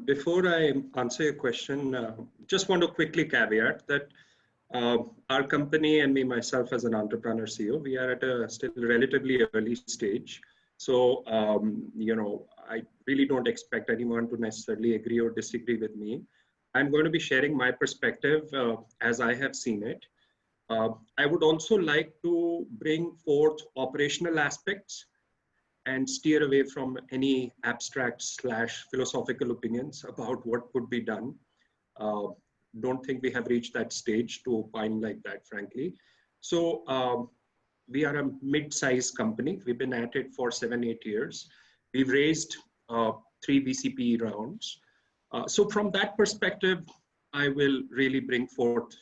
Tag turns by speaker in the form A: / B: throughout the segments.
A: Before I answer your question, just want to quickly caveat that uh, our company and me myself as an entrepreneur CEO, we are at a still relatively early stage. So, I really don't expect anyone to necessarily agree or disagree with me. I'm going to be sharing my perspective as I have seen it. I would also like to bring forth operational aspects and steer away from any abstract slash philosophical opinions about what could be done. Uh, don't think we have reached that stage to opine like that, frankly. So we are a mid-sized company. We've been at it for 7, 8 years. We've raised 3 VCP rounds. So from that perspective, I will really bring forth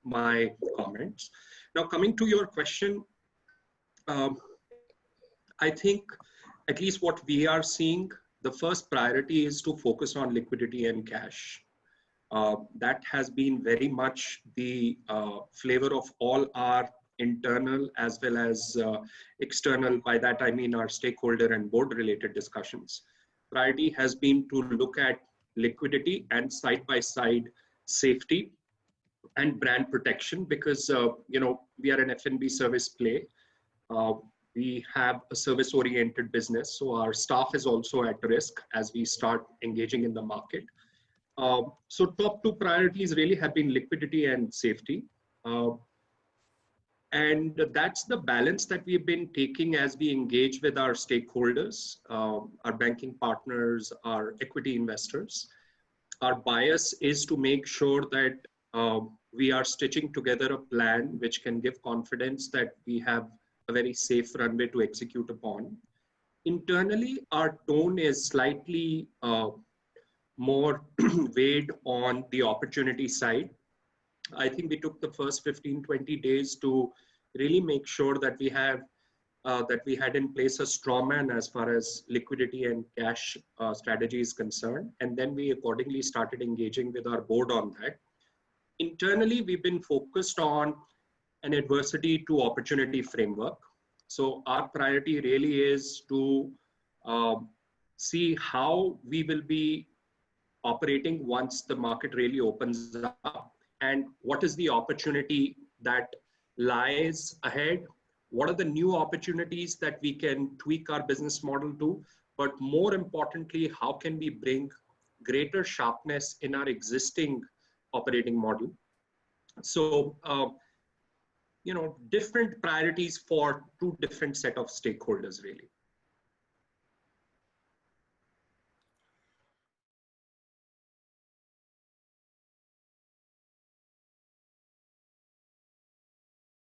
A: my comments. Now, coming to your question, um, I think at least what we are seeing, the first priority is to focus on liquidity and cash. That has been very much the flavor of all our internal as well as external. By that, I mean our stakeholder and board related discussions. Priority has been to look at liquidity and side by side safety and brand protection because, we are an F&B service play. Uh, we have a service oriented business. So our staff is also at risk as we start engaging in the market. So top two priorities really have been liquidity and safety. Uh, and that's the balance that we've been taking as we engage with our stakeholders, our banking partners, our equity investors. Our bias is to make sure that we are stitching together a plan which can give confidence that we have a very safe runway to execute upon. Internally, our tone is slightly more weighed on the opportunity side. I think we took the first 15, 20 days to really make sure that we had in place a straw man as far as liquidity and cash strategy is concerned. And then we accordingly started engaging with our board on that. Internally, we've been focused on an adversity to opportunity framework. So our priority really is to see how we will be operating once the market really opens up, and what is the opportunity that lies ahead. What are the new opportunities that we can tweak our business model to? But more importantly, how can we bring greater sharpness in our existing operating model? So, different priorities for two different set of stakeholders, really.